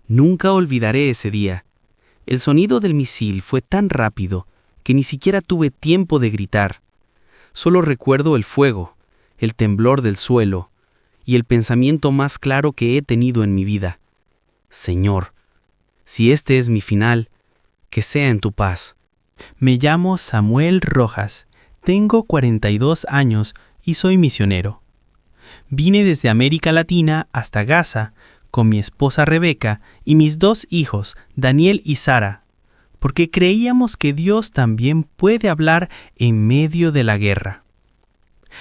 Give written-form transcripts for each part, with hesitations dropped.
Nunca olvidaré ese día. El sonido del misil fue tan rápido que ni siquiera tuve tiempo de gritar. Solo recuerdo el fuego, el temblor del suelo y el pensamiento más claro que he tenido en mi vida. Señor, si este es mi final, que sea en tu paz. Me llamo Samuel Rojas, tengo 42 años y soy misionero. Vine desde América Latina hasta Gaza con mi esposa Rebeca y mis 2 hijos, Daniel y Sara, porque creíamos que Dios también puede hablar en medio de la guerra.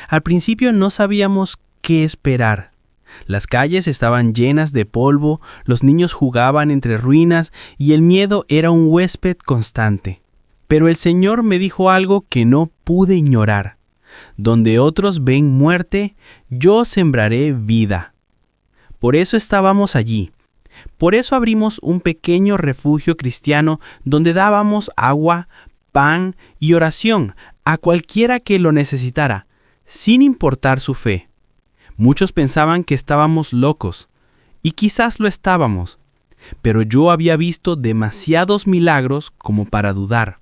Al principio no sabíamos qué esperar. Las calles estaban llenas de polvo, los niños jugaban entre ruinas y el miedo era un huésped constante. Pero el Señor me dijo algo que no pude ignorar. Donde otros ven muerte, yo sembraré vida. Por eso estábamos allí. Por eso abrimos un pequeño refugio cristiano donde dábamos agua, pan y oración a cualquiera que lo necesitara, sin importar su fe. Muchos pensaban que estábamos locos, y quizás lo estábamos, pero yo había visto demasiados milagros como para dudar.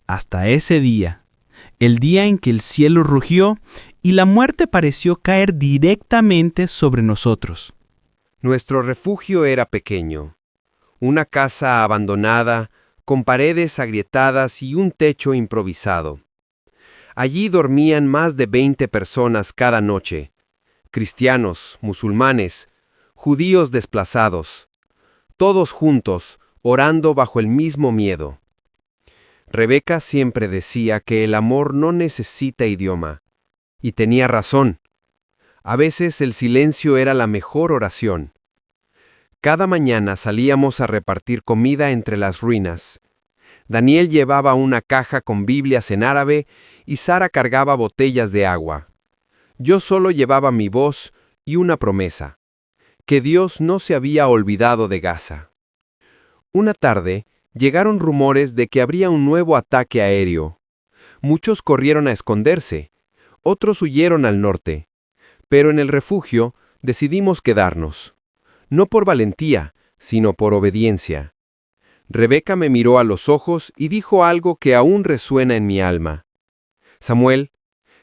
Hasta ese día, el día en que el cielo rugió y la muerte pareció caer directamente sobre nosotros. Nuestro refugio era pequeño, una casa abandonada, con paredes agrietadas y un techo improvisado. Allí dormían más de 20 personas cada noche, cristianos, musulmanes, judíos desplazados, todos juntos, orando bajo el mismo miedo. Rebeca siempre decía que el amor no necesita idioma, y tenía razón. A veces el silencio era la mejor oración. Cada mañana salíamos a repartir comida entre las ruinas. Daniel llevaba una caja con Biblias en árabe y Sara cargaba botellas de agua. Yo solo llevaba mi voz y una promesa, que Dios no se había olvidado de Gaza. Una tarde, llegaron rumores de que habría un nuevo ataque aéreo. Muchos corrieron a esconderse, otros huyeron al norte. Pero en el refugio decidimos quedarnos, no por valentía, sino por obediencia. Rebeca me miró a los ojos y dijo algo que aún resuena en mi alma. Samuel,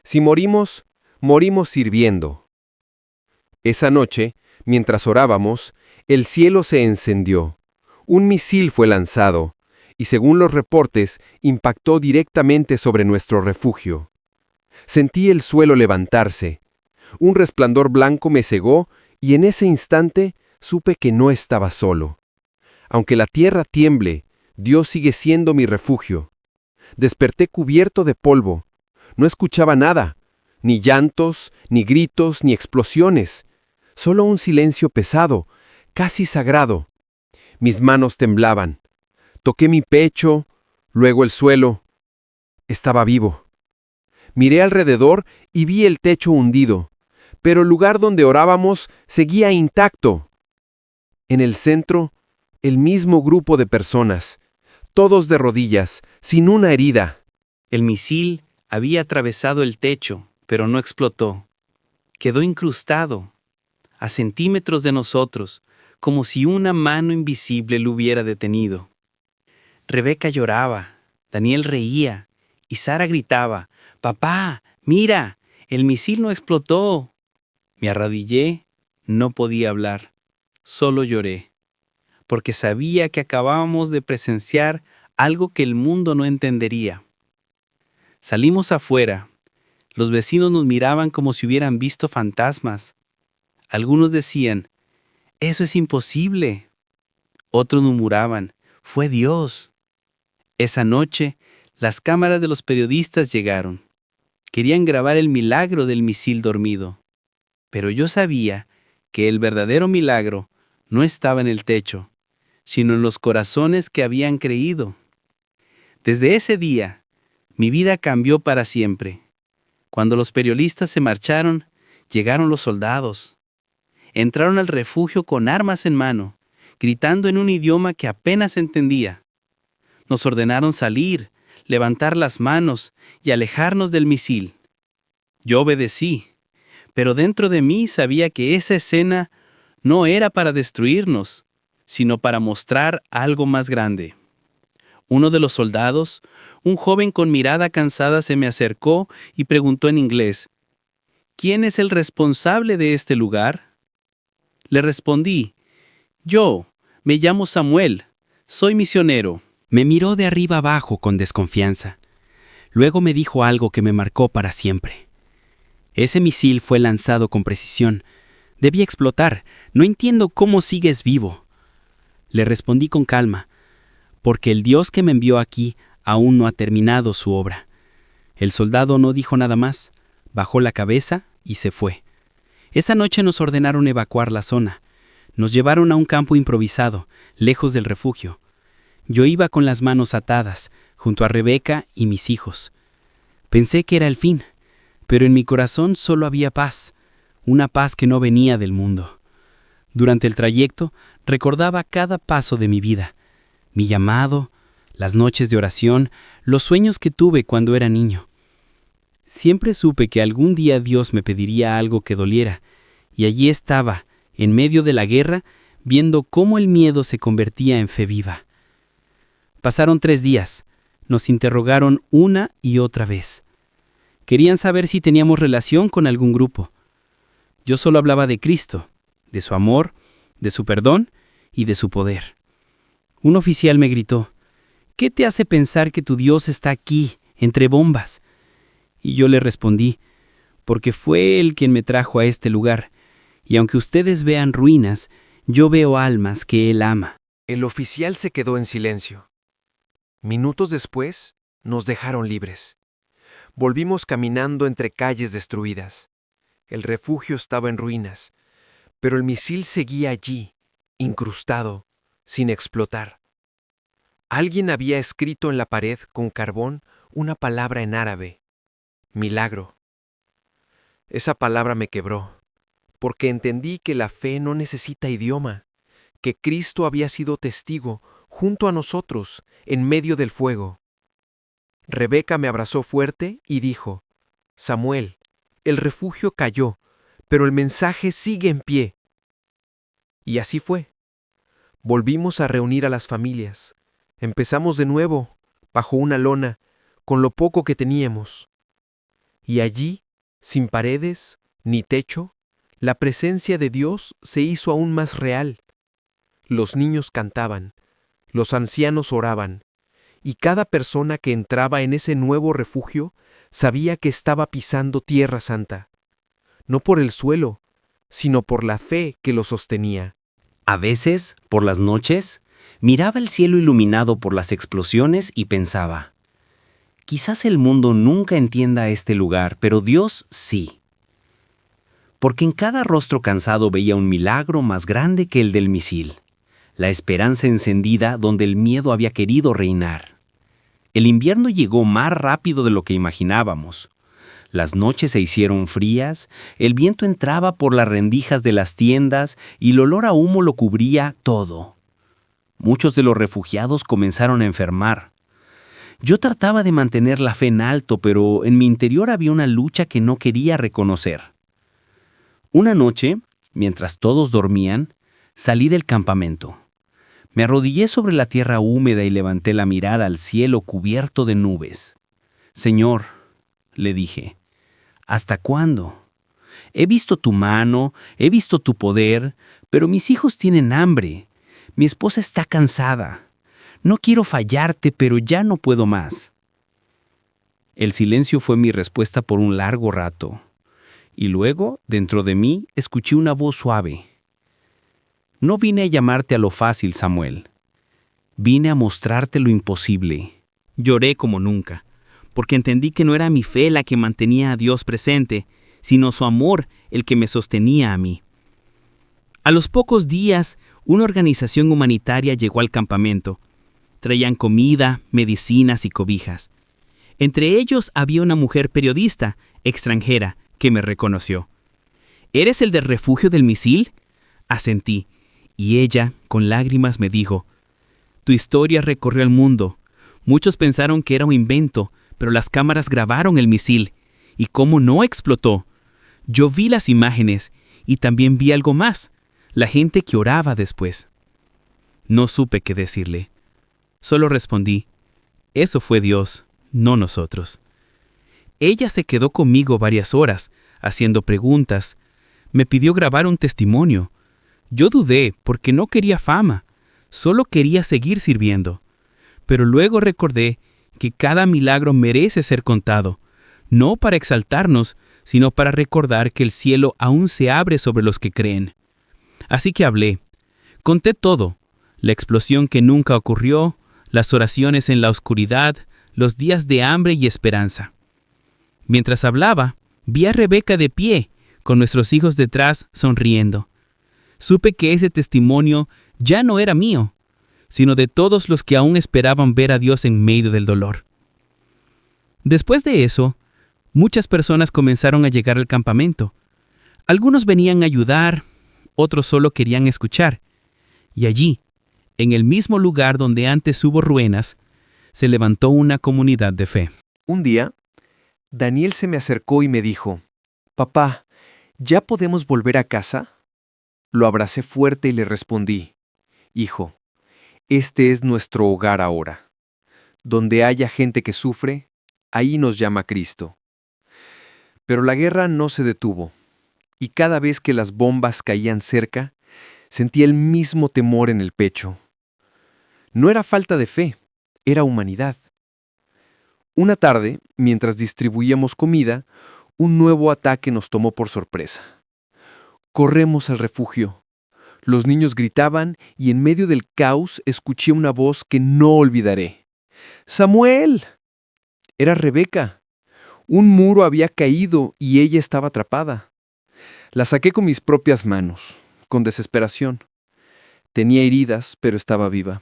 si morimos, morimos sirviendo. Esa noche, mientras orábamos, el cielo se encendió. Un misil fue lanzado, y según los reportes, impactó directamente sobre nuestro refugio. Sentí el suelo levantarse. Un resplandor blanco me cegó y en ese instante supe que no estaba solo. Aunque la tierra tiemble, Dios sigue siendo mi refugio. Desperté cubierto de polvo. No escuchaba nada, ni llantos, ni gritos, ni explosiones. Solo un silencio pesado, casi sagrado. Mis manos temblaban. Toqué mi pecho, luego el suelo. Estaba vivo. Miré alrededor y vi el techo hundido, pero el lugar donde orábamos seguía intacto. En el centro, el mismo grupo de personas, todos de rodillas, sin una herida. El misil había atravesado el techo, pero no explotó. Quedó incrustado, a centímetros de nosotros, como si una mano invisible lo hubiera detenido. Rebeca lloraba, Daniel reía, y Sara gritaba, «¡Papá, mira! ¡El misil no explotó!». Me arrodillé, no podía hablar, solo lloré, porque sabía que acabábamos de presenciar algo que el mundo no entendería. Salimos afuera. Los vecinos nos miraban como si hubieran visto fantasmas. Algunos decían, «Eso es imposible». Otros murmuraban, «Fue Dios». Esa noche, las cámaras de los periodistas llegaron. Querían grabar el milagro del misil dormido. Pero yo sabía que el verdadero milagro no estaba en el techo, sino en los corazones que habían creído. Desde ese día, mi vida cambió para siempre. Cuando los periodistas se marcharon, llegaron los soldados. Entraron al refugio con armas en mano, gritando en un idioma que apenas entendía. Nos ordenaron salir, levantar las manos y alejarnos del misil. Yo obedecí, pero dentro de mí sabía que esa escena no era para destruirnos, sino para mostrar algo más grande. Uno de los soldados, un joven con mirada cansada, se me acercó y preguntó en inglés, ¿quién es el responsable de este lugar? Le respondí, yo, me llamo Samuel, soy misionero. Me miró de arriba abajo con desconfianza. Luego me dijo algo que me marcó para siempre. Ese misil fue lanzado con precisión. Debía explotar. No entiendo cómo sigues vivo. Le respondí con calma, porque el Dios que me envió aquí aún no ha terminado su obra. El soldado no dijo nada más, bajó la cabeza y se fue. Esa noche nos ordenaron evacuar la zona. Nos llevaron a un campo improvisado, lejos del refugio. Yo iba con las manos atadas, junto a Rebeca y mis hijos. Pensé que era el fin, pero en mi corazón solo había paz, una paz que no venía del mundo. Durante el trayecto recordaba cada paso de mi vida, mi llamado, las noches de oración, los sueños que tuve cuando era niño. Siempre supe que algún día Dios me pediría algo que doliera, y allí estaba, en medio de la guerra, viendo cómo el miedo se convertía en fe viva. Pasaron 3 días. Nos interrogaron una y otra vez. Querían saber si teníamos relación con algún grupo. Yo solo hablaba de Cristo, de su amor, de su perdón y de su poder. Un oficial me gritó, ¿qué te hace pensar que tu Dios está aquí, entre bombas? Y yo le respondí, porque fue Él quien me trajo a este lugar, y aunque ustedes vean ruinas, yo veo almas que Él ama. El oficial se quedó en silencio. Minutos después, nos dejaron libres. Volvimos caminando entre calles destruidas. El refugio estaba en ruinas, pero el misil seguía allí, incrustado, sin explotar. Alguien había escrito en la pared con carbón una palabra en árabe: milagro. Esa palabra me quebró, porque entendí que la fe no necesita idioma, que Cristo había sido testigo junto a nosotros, en medio del fuego. Rebeca me abrazó fuerte y dijo, Samuel, el refugio cayó, pero el mensaje sigue en pie. Y así fue. Volvimos a reunir a las familias. Empezamos de nuevo, bajo una lona, con lo poco que teníamos. Y allí, sin paredes ni techo, la presencia de Dios se hizo aún más real. Los niños cantaban, los ancianos oraban, y cada persona que entraba en ese nuevo refugio sabía que estaba pisando tierra santa, no por el suelo, sino por la fe que lo sostenía. A veces, por las noches, miraba el cielo iluminado por las explosiones y pensaba, quizás el mundo nunca entienda este lugar, pero Dios sí. Porque en cada rostro cansado veía un milagro más grande que el del misil. La esperanza encendida donde el miedo había querido reinar. El invierno llegó más rápido de lo que imaginábamos. Las noches se hicieron frías, el viento entraba por las rendijas de las tiendas y el olor a humo lo cubría todo. Muchos de los refugiados comenzaron a enfermar. Yo trataba de mantener la fe en alto, pero en mi interior había una lucha que no quería reconocer. Una noche, mientras todos dormían, salí del campamento. Me arrodillé sobre la tierra húmeda y levanté la mirada al cielo cubierto de nubes. Señor, le dije, ¿hasta cuándo? He visto tu mano, he visto tu poder, pero mis hijos tienen hambre. Mi esposa está cansada. No quiero fallarte, pero ya no puedo más. El silencio fue mi respuesta por un largo rato. Y luego, dentro de mí, escuché una voz suave. No vine a llamarte a lo fácil, Samuel. Vine a mostrarte lo imposible. Lloré como nunca, porque entendí que no era mi fe la que mantenía a Dios presente, sino su amor el que me sostenía a mí. A los pocos días, una organización humanitaria llegó al campamento. Traían comida, medicinas y cobijas. Entre ellos había una mujer periodista, extranjera, que me reconoció. ¿Eres el del refugio del misil? Asentí, y ella, con lágrimas, me dijo, tu historia recorrió el mundo. Muchos pensaron que era un invento, pero las cámaras grabaron el misil. ¿Y cómo no explotó? Yo vi las imágenes y también vi algo más, la gente que oraba después. No supe qué decirle. Solo respondí, eso fue Dios, no nosotros. Ella se quedó conmigo varias horas, haciendo preguntas. Me pidió grabar un testimonio. Yo dudé porque no quería fama, solo quería seguir sirviendo. Pero luego recordé que cada milagro merece ser contado, no para exaltarnos, sino para recordar que el cielo aún se abre sobre los que creen. Así que hablé. Conté todo, la explosión que nunca ocurrió, las oraciones en la oscuridad, los días de hambre y esperanza. Mientras hablaba, vi a Rebeca de pie, con nuestros hijos detrás, sonriendo. Supe que ese testimonio ya no era mío, sino de todos los que aún esperaban ver a Dios en medio del dolor. Después de eso, muchas personas comenzaron a llegar al campamento. Algunos venían a ayudar, otros solo querían escuchar. Y allí, en el mismo lugar donde antes hubo ruinas, se levantó una comunidad de fe. Un día, Daniel se me acercó y me dijo, «Papá, ¿ya podemos volver a casa?» Lo abracé fuerte y le respondí, «Hijo, este es nuestro hogar ahora. Donde haya gente que sufre, ahí nos llama Cristo». Pero la guerra no se detuvo, y cada vez que las bombas caían cerca, sentía el mismo temor en el pecho. No era falta de fe, era humanidad. Una tarde, mientras distribuíamos comida, un nuevo ataque nos tomó por sorpresa. Corremos al refugio. Los niños gritaban y en medio del caos escuché una voz que no olvidaré. ¡Samuel! Era Rebeca. Un muro había caído y ella estaba atrapada. La saqué con mis propias manos, con desesperación. Tenía heridas, pero estaba viva.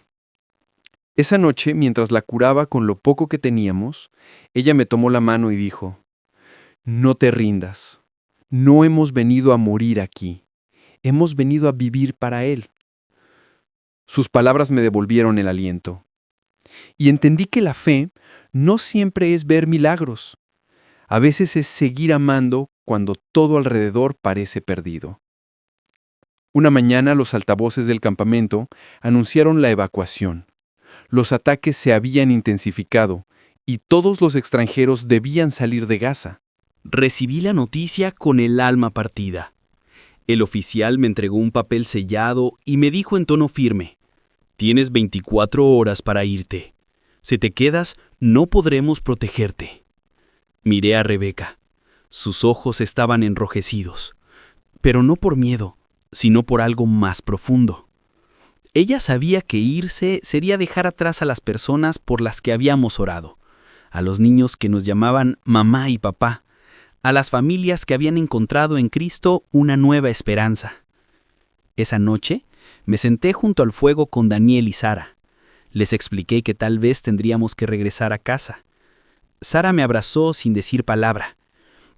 Esa noche, mientras la curaba con lo poco que teníamos, ella me tomó la mano y dijo, «No te rindas. No hemos venido a morir aquí. Hemos venido a vivir para Él». Sus palabras me devolvieron el aliento. Y entendí que la fe no siempre es ver milagros. A veces es seguir amando cuando todo alrededor parece perdido. Una mañana los altavoces del campamento anunciaron la evacuación. Los ataques se habían intensificado y todos los extranjeros debían salir de Gaza. Recibí la noticia con el alma partida. El oficial me entregó un papel sellado y me dijo en tono firme, «Tienes 24 horas para irte. Si te quedas, no podremos protegerte». Miré a Rebeca. Sus ojos estaban enrojecidos, pero no por miedo, sino por algo más profundo. Ella sabía que irse sería dejar atrás a las personas por las que habíamos orado, a los niños que nos llamaban mamá y papá, a las familias que habían encontrado en Cristo una nueva esperanza. Esa noche me senté junto al fuego con Daniel y Sara. Les expliqué que tal vez tendríamos que regresar a casa. Sara me abrazó sin decir palabra.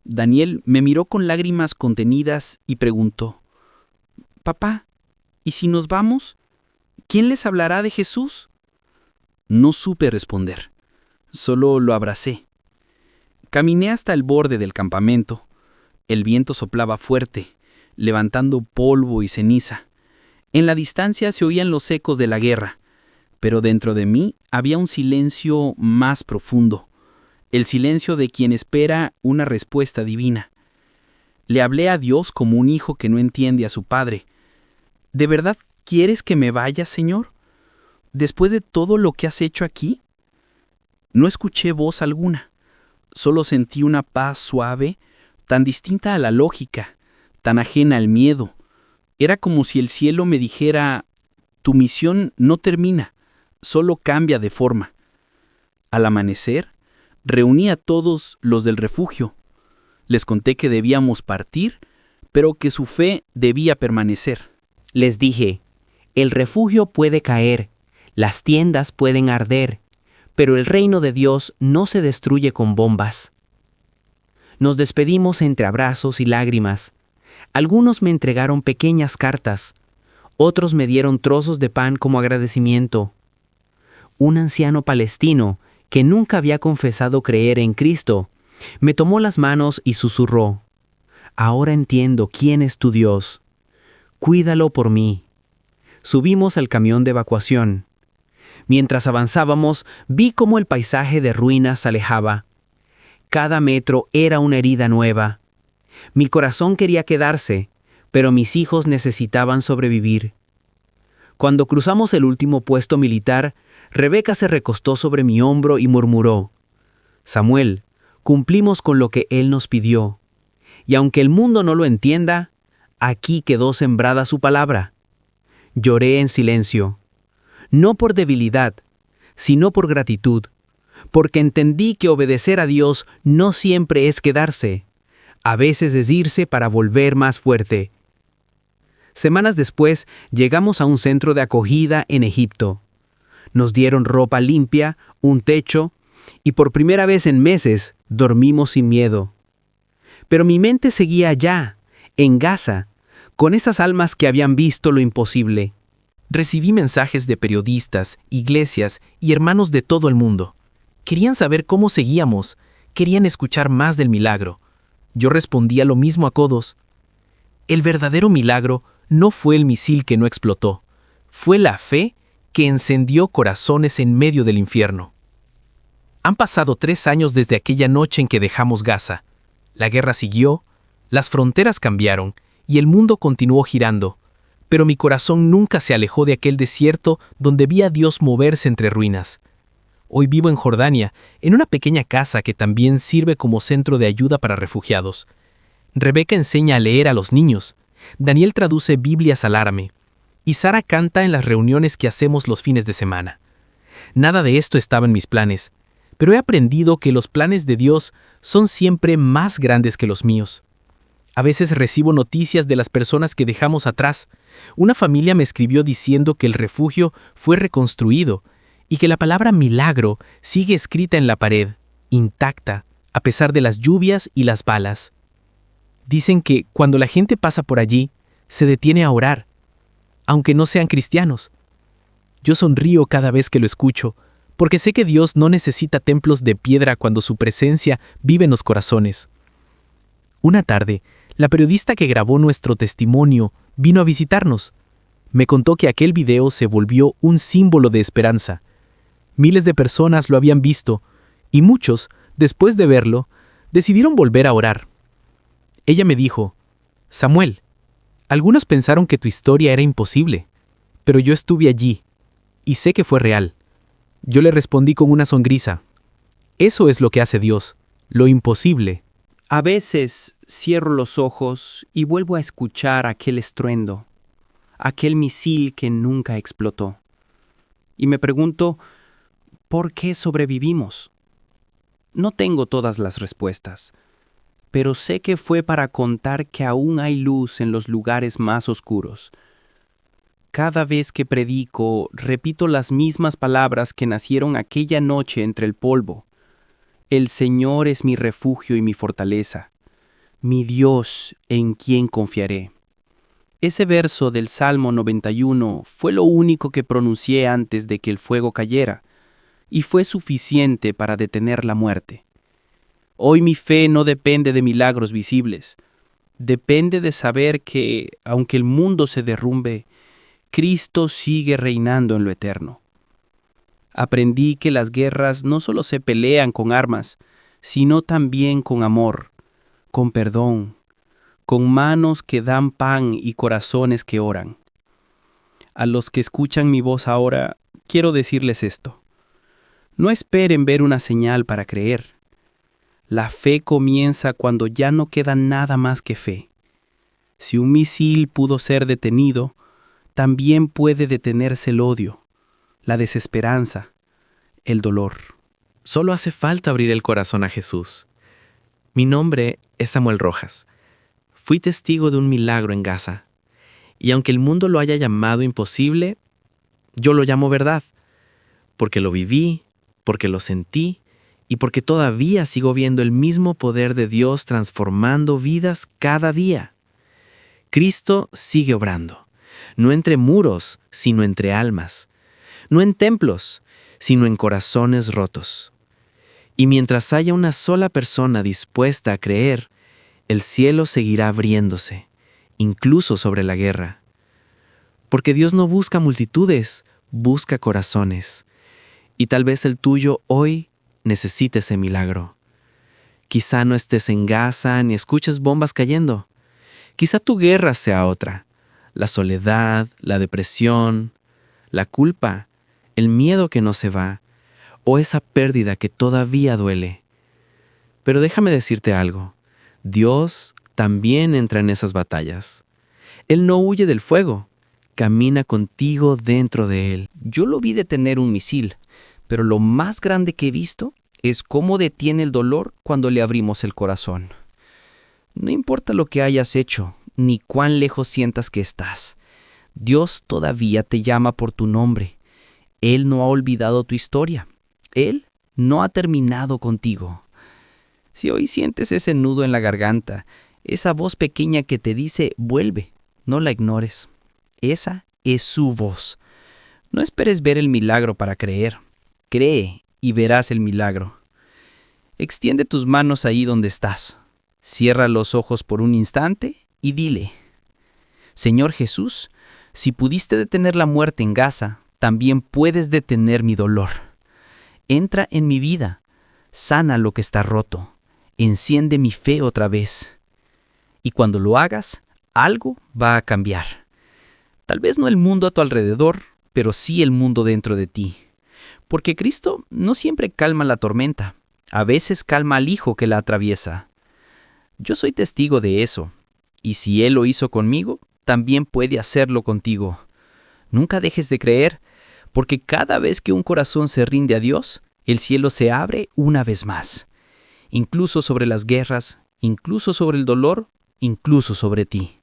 Daniel me miró con lágrimas contenidas y preguntó, «Papá, ¿y si nos vamos? ¿Quién les hablará de Jesús?» No supe responder. Solo lo abracé. Caminé hasta el borde del campamento. El viento soplaba fuerte, levantando polvo y ceniza. En la distancia se oían los ecos de la guerra, pero dentro de mí había un silencio más profundo, el silencio de quien espera una respuesta divina. Le hablé a Dios como un hijo que no entiende a su padre. ¿De verdad quieres que me vaya, Señor? ¿Después de todo lo que has hecho aquí? No escuché voz alguna. Solo sentí una paz suave, tan distinta a la lógica, tan ajena al miedo. Era como si el cielo me dijera, tu misión no termina, solo cambia de forma. Al amanecer, reuní a todos los del refugio. Les conté que debíamos partir, pero que su fe debía permanecer. Les dije, el refugio puede caer, las tiendas pueden arder, pero el reino de Dios no se destruye con bombas. Nos despedimos entre abrazos y lágrimas. Algunos me entregaron pequeñas cartas, otros me dieron trozos de pan como agradecimiento. Un anciano palestino, que nunca había confesado creer en Cristo, me tomó las manos y susurró, «Ahora entiendo quién es tu Dios. Cuídalo por mí». subimos al camión de evacuación. Mientras avanzábamos, vi cómo el paisaje de ruinas se alejaba. Cada metro era una herida nueva. Mi corazón quería quedarse, pero mis hijos necesitaban sobrevivir. Cuando cruzamos el último puesto militar, Rebeca se recostó sobre mi hombro y murmuró: «Samuel, cumplimos con lo que Él nos pidió. Y aunque el mundo no lo entienda, aquí quedó sembrada su palabra». Lloré en silencio, no por debilidad, sino por gratitud, porque entendí que obedecer a Dios no siempre es quedarse. A veces es irse para volver más fuerte. Semanas después, llegamos a un centro de acogida en Egipto. Nos dieron ropa limpia, un techo, y por primera vez en meses dormimos sin miedo. Pero mi mente seguía allá, en Gaza, con esas almas que habían visto lo imposible. Recibí mensajes de periodistas, iglesias y hermanos de todo el mundo. Querían saber cómo seguíamos, querían escuchar más del milagro. Yo respondía lo mismo a codos. El verdadero milagro no fue el misil que no explotó, fue la fe que encendió corazones en medio del infierno. Han pasado 3 años desde aquella noche en que dejamos Gaza. La guerra siguió, las fronteras cambiaron y el mundo continuó girando, pero mi corazón nunca se alejó de aquel desierto donde vi a Dios moverse entre ruinas. Hoy vivo en Jordania, en una pequeña casa que también sirve como centro de ayuda para refugiados. Rebeca enseña a leer a los niños, Daniel traduce Biblias al árabe, y Sara canta en las reuniones que hacemos los fines de semana. Nada de esto estaba en mis planes, pero he aprendido que los planes de Dios son siempre más grandes que los míos. A veces recibo noticias de las personas que dejamos atrás. Una familia me escribió diciendo que el refugio fue reconstruido y que la palabra milagro sigue escrita en la pared, intacta, a pesar de las lluvias y las balas. Dicen que cuando la gente pasa por allí, se detiene a orar, aunque no sean cristianos. Yo sonrío cada vez que lo escucho, porque sé que Dios no necesita templos de piedra cuando su presencia vive en los corazones. Una tarde, la periodista que grabó nuestro testimonio vino a visitarnos. Me contó que aquel video se volvió un símbolo de esperanza. Miles de personas lo habían visto, y muchos, después de verlo, decidieron volver a orar. Ella me dijo: «Samuel, algunos pensaron que tu historia era imposible, pero yo estuve allí, y sé que fue real». Yo le respondí con una sonrisa: «Eso es lo que hace Dios, lo imposible». A veces cierro los ojos y vuelvo a escuchar aquel estruendo, aquel misil que nunca explotó. Y me pregunto, ¿por qué sobrevivimos? No tengo todas las respuestas, pero sé que fue para contar que aún hay luz en los lugares más oscuros. Cada vez que predico, repito las mismas palabras que nacieron aquella noche entre el polvo. El Señor es mi refugio y mi fortaleza, mi Dios en quien confiaré. Ese verso del Salmo 91 fue lo único que pronuncié antes de que el fuego cayera, y fue suficiente para detener la muerte. Hoy mi fe no depende de milagros visibles, depende de saber que, aunque el mundo se derrumbe, Cristo sigue reinando en lo eterno. Aprendí que las guerras no solo se pelean con armas, sino también con amor, con perdón, con manos que dan pan y corazones que oran. A los que escuchan mi voz ahora, quiero decirles esto: no esperen ver una señal para creer. La fe comienza cuando ya no queda nada más que fe. Si un misil pudo ser detenido, también puede detenerse el odio, la desesperanza, el dolor. Solo hace falta abrir el corazón a Jesús. Mi nombre es Samuel Rojas. Fui testigo de un milagro en Gaza. Y aunque el mundo lo haya llamado imposible, yo lo llamo verdad, porque lo viví, porque lo sentí y porque todavía sigo viendo el mismo poder de Dios transformando vidas cada día. Cristo sigue obrando, no entre muros, sino entre almas, no en templos, sino en corazones rotos. Y mientras haya una sola persona dispuesta a creer, el cielo seguirá abriéndose, incluso sobre la guerra. Porque Dios no busca multitudes, busca corazones. Y tal vez el tuyo hoy necesite ese milagro. Quizá no estés en Gaza ni escuches bombas cayendo. Quizá tu guerra sea otra. La soledad, la depresión, la culpa, el miedo que no se va, o esa pérdida que todavía duele. Pero déjame decirte algo. Dios también entra en esas batallas. Él no huye del fuego, camina contigo dentro de él. Yo lo vi detener un misil, pero lo más grande que he visto es cómo detiene el dolor cuando le abrimos el corazón. No importa lo que hayas hecho, ni cuán lejos sientas que estás. Dios todavía te llama por tu nombre. Él no ha olvidado tu historia. Él no ha terminado contigo. Si hoy sientes ese nudo en la garganta, esa voz pequeña que te dice, vuelve, no la ignores. Esa es su voz. No esperes ver el milagro para creer. Cree y verás el milagro. Extiende tus manos ahí donde estás. Cierra los ojos por un instante y dile, Señor Jesús, si pudiste detener la muerte en Gaza, también puedes detener mi dolor. Entra en mi vida, sana lo que está roto, enciende mi fe otra vez. Y cuando lo hagas, algo va a cambiar. Tal vez no el mundo a tu alrededor, pero sí el mundo dentro de ti. Porque Cristo no siempre calma la tormenta, a veces calma al hijo que la atraviesa. Yo soy testigo de eso, y si Él lo hizo conmigo, también puede hacerlo contigo. Nunca dejes de creer, porque cada vez que un corazón se rinde a Dios, el cielo se abre una vez más. Incluso sobre las guerras, incluso sobre el dolor, incluso sobre ti.